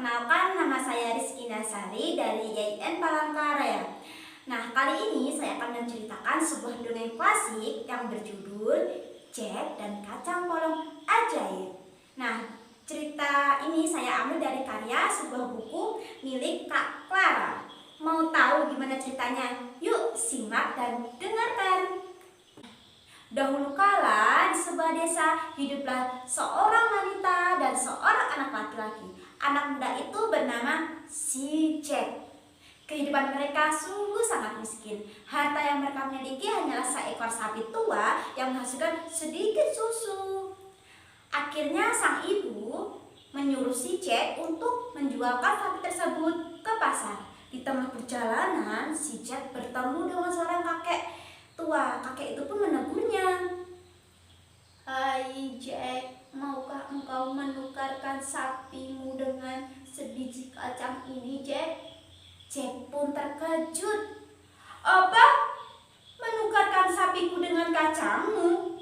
Perkenalkan, nama saya Rizky Nasari dari YIN Palangkaraya. Nah, kali ini saya akan menceritakan sebuah dongeng klasik yang berjudul Jack dan Kacang Polong Ajaib. Nah, cerita ini saya ambil dari karya sebuah buku milik Kak Clara. Mau tahu gimana ceritanya? Yuk simak dan dengarkan. Dahulu kala di sebuah desa hiduplah seorang wanita dan seorang anak laki-laki. Anak muda itu bernama si Jack. Kehidupan mereka sungguh sangat miskin. Harta yang mereka miliki hanyalah seekor sapi tua yang menghasilkan sedikit susu. Akhirnya sang ibu menyuruh si Jack untuk menjualkan sapi tersebut ke pasar. Di tengah perjalanan, si Jack bertemu dengan seorang kakek tua. Kakek itu pun menegurnya. "Hai Jack, maukah engkau menukarkan sapimu dengan sebiji kacang ini, Jack?" Jack pun terkejut. "Apa? Menukarkan sapiku dengan kacangmu?"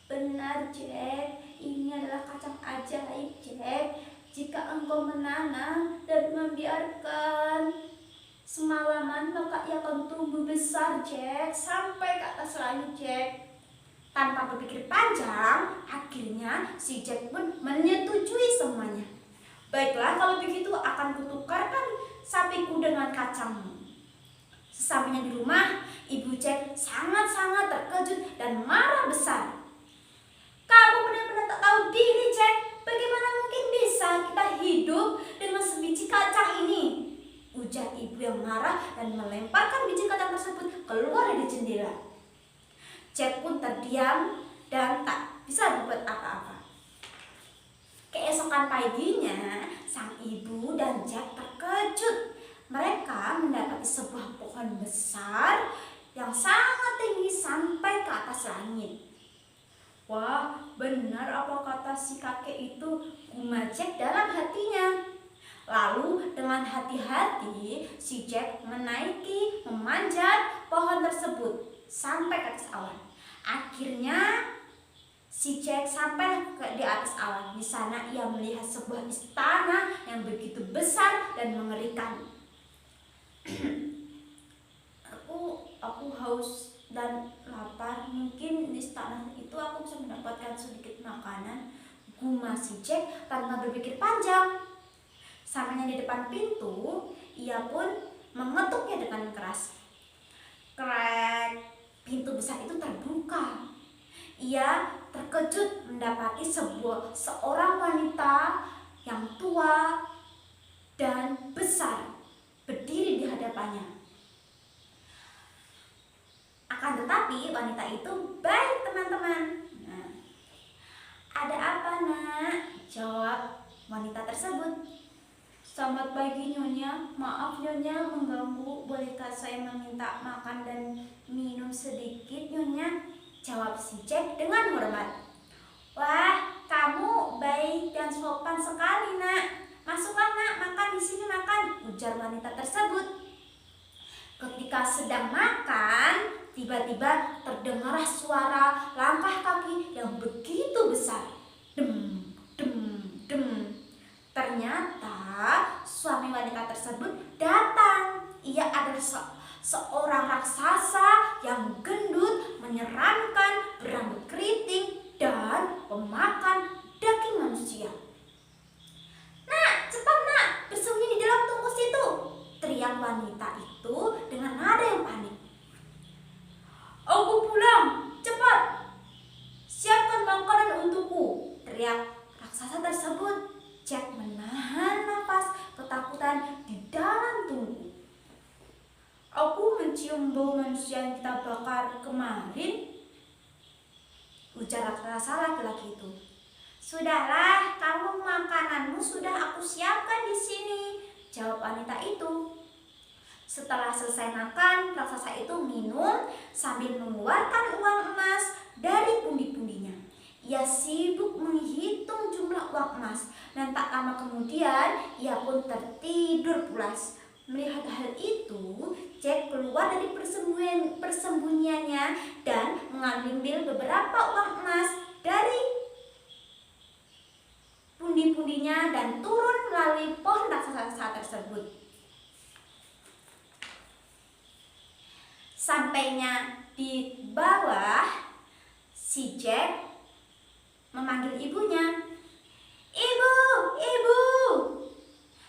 "Benar, Jack. Ini adalah kacang ajaib, Jack. Jika engkau menanam dan membiarkan semalaman, maka ia akan tumbuh besar, Jack, sampai ke atas langit, Jack." Tanpa berpikir panjang, akhirnya si Jack pun menyetujui semuanya. "Baiklah, kalau begitu akan kutukarkan sapiku dengan kacangmu." Sesampainya di rumah, ibu Jack sangat-sangat terkejut dan marah besar. "Kamu benar-benar tak tahu diri, Jack. Bagaimana mungkin bisa kita hidup dengan sebiji kacang ini?" ujar ibu yang marah dan melemparkan biji kacang tersebut keluar dari jendela. Jack pun terdiam dan tak bisa berbuat apa-apa. Keesokan paginya, sang ibu dan Jack terkejut. Mereka mendapati sebuah pohon besar yang sangat tinggi sampai ke atas langit. "Wah, benar apa kata si kakek itu," gumam Jack dalam hatinya. Lalu dengan hati-hati si Jack memanjat pohon tersebut sampai ke atas awan. Akhirnya si Jack sampai di atas awan. Di sana ia melihat sebuah istana yang begitu besar dan mengerikan. Aku haus dan lapar. Mungkin di istana itu aku bisa mendapatkan sedikit makanan, gumam si Jack tanpa berpikir panjang. Sampainya di depan pintu, ia pun mengetuknya dengan keras. Krek, pintu besar itu terbuka. Ia terkejut mendapati seorang wanita yang tua dan besar berdiri di hadapannya. Akan tetapi wanita itu baik, teman-teman. Nah, "Ada apa, Nak?" jawab wanita tersebut. "Selamat pagi, Nyonya. Maaf, Nyonya, mengganggu. Bolehkah saya meminta makan dan minum sedikit, Nyonya?" jawab si Jack dengan hormat. "Wah, kamu baik dan sopan sekali, Nak. Masuklah, Nak, makan di sini, makan," ujar wanita tersebut. Ketika sedang makan, tiba-tiba terdengarlah suara langkah kaki yang begitu besar. Dem, dem, dem. Ternyata suami wanita tersebut datang. Ia adalah seorang raksasa yang gendut, menyeramkan, berambut keriting, dan pemakan daging manusia. "Nak, cepat, Nak, bersembunyi di dalam tungkus itu," teriak wanita itu dengan nada yang panik. "Aku pulang, cepat. Siapkan makanan untukku," teriak raksasa tersebut. Jack menahan nafas ketakutan di dalam tubuh. "Aku mencium bau manusia yang kita bakar kemarin," ujar raksasa laki-laki itu. "Sudahlah, kamu makananmu sudah aku siapkan di sini," jawab wanita itu. Setelah selesai makan, raksasa itu minum sambil mengeluarkan uang emas dari pundi-pundinya. Ia sibuk menghitung jumlah uang emas dan tak lama kemudian ia pun tertidur pulas. Melihat hal itu, Jack keluar dari persembunyiannya dan mengambil beberapa uang emas dari pundi-pundinya dan turun melalui pohon raksasa tersebut. Sampainya di bawah, si Jack memanggil ibunya. "Ibu, ibu,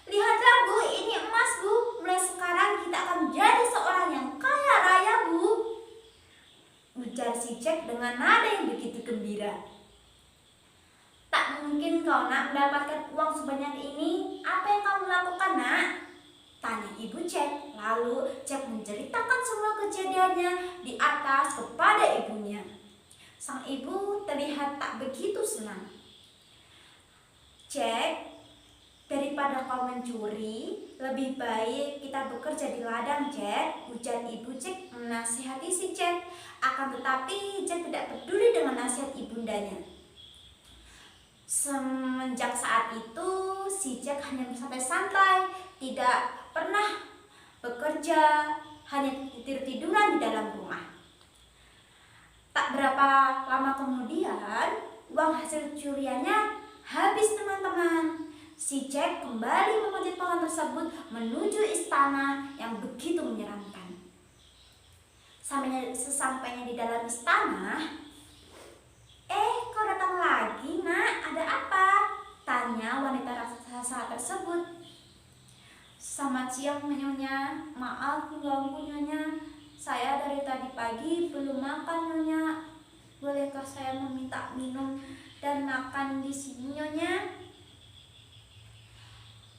lihatlah bu, ini emas bu. Mulai sekarang kita akan menjadi seorang yang kaya raya bu," ujar si Jack dengan nada yang begitu gembira. "Tak mungkin kau nak mendapatkan uang sebanyak ini. Apa yang kamu lakukan nak?" tanya ibu Jack. Lalu Jack menceritakan semua kejadiannya di atas kepada ibunya. Sang ibu terlihat tak begitu senang. "Jack, daripada kau mencuri, lebih baik kita bekerja di ladang, Jack," ujar ibu Jack menasihati si Jack. Akan tetapi Jack tidak peduli dengan nasihat ibundanya. Semenjak saat itu, si Jack hanya bersantai-santai, tidak pernah bekerja, hanya tidur-tiduran di dalam rumah. Tak berapa lama kemudian, uang hasil curiannya habis teman-teman. Si Jack kembali memanjat pohon tersebut menuju istana yang begitu menyeramkan. Sesampainya di dalam istana, "Kau datang lagi nak, ada apa?" tanya wanita raksasa tersebut. "Selamat siang Nyonya, maaf mengganggu Nyonya. Saya dari tadi pagi belum makan Nyonya. Bolehkah saya meminta minum dan makan di sini Nyonya?"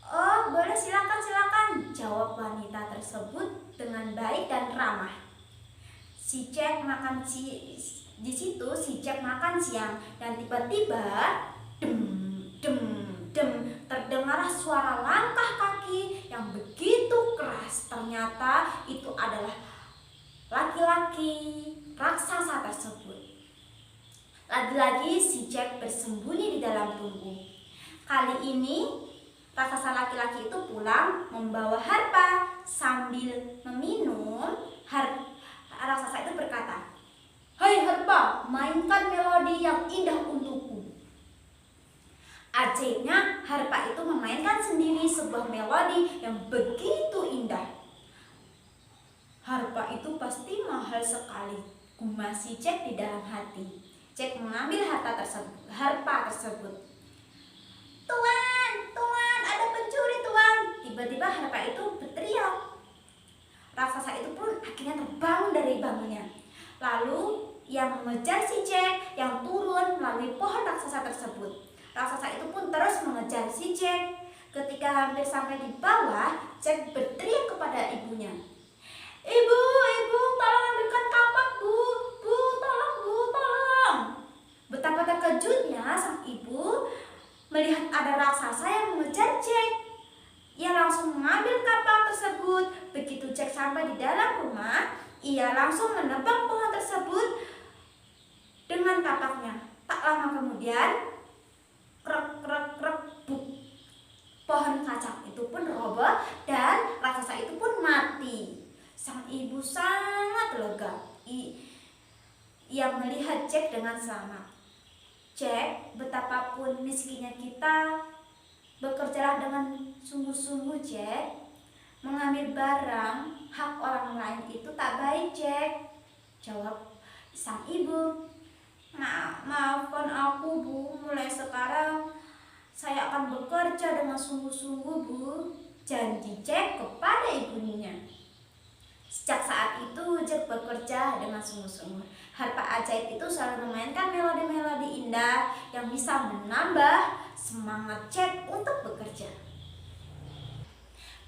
"Oh boleh, silakan silakan," jawab wanita tersebut dengan baik dan ramah. Di situ si Jack makan siang dan tiba-tiba dem dem dem terdengar suara langkah kaki yang begitu keras. Ternyata itu adalah laki-laki raksasa tersebut. Lagi-lagi si Jack bersembunyi di dalam tungku. Kali ini raksasa laki-laki itu pulang membawa harpa. Sambil meminum, raksasa itu berkata, "Hai harpa, mainkan melodi yang indah untukku." Ajaibnya, harpa itu memainkan sendiri sebuah melodi yang begitu indah. "Harpa itu pasti mahal sekali," gumam si Jack di dalam hati. Jack mengambil harpa tersebut. "Tuan, tuan, ada pencuri tuan!" Tiba-tiba harpa itu berteriak. Raksasa itu pun akhirnya terbangun dari bangunnya. Lalu ia mengejar si Jack yang turun melalui pohon raksasa tersebut. Raksasa itu pun terus mengejar si Jack. Ketika hampir sampai di bawah, Jack berteriak kepada ibunya. "Ibu, ibu, tolong ambilkan kapak bu, bu, tolong bu, tolong." Betapa terkejutnya sang ibu melihat ada raksasa yang mengejar Jack. Ia langsung mengambil kapak tersebut. Begitu Jack sampai di dalam rumah, ia langsung menebang pohon tersebut dengan kapaknya. Tak lama kemudian, krek krek krek, buk, pohon kacang itu pun roboh dan raksasa itu pun mati. Sang ibu sangat lega. Ia melihat Jack dengan selamat. "Jack, betapapun miskinnya kita, bekerjalah dengan sungguh-sungguh Jack. Mengambil barang hak orang lain itu tak baik Jack," jawab sang ibu. Maafkan aku bu, mulai sekarang saya akan bekerja dengan sungguh-sungguh bu," janji Jack kepada ibunya. Sejak saat itu Jack bekerja dengan sungguh-sungguh. Harpa ajaib itu selalu memainkan melodi-melodi indah yang bisa menambah semangat Jack untuk bekerja.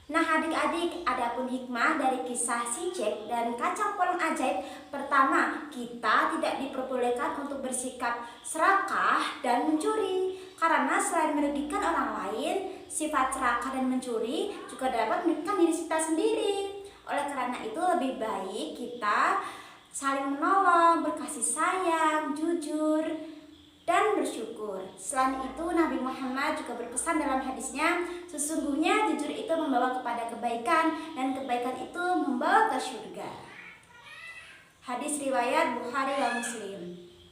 Nah adik-adik, adapun hikmah dari kisah si Jack dan kacang polong ajaib. Pertama, kita tidak diperbolehkan untuk bersikap serakah dan mencuri. Karena selain merugikan orang lain, sifat serakah dan mencuri juga dapat merugikan diri kita sendiri. Oleh karena itu lebih baik kita saling menolong, berkasih sayang, jujur, dan bersyukur. Selain itu Nabi Muhammad juga berpesan dalam hadisnya, sesungguhnya jujur itu membawa kepada kebaikan dan kebaikan itu membawa ke surga. Hadis riwayat Bukhari dan Muslim.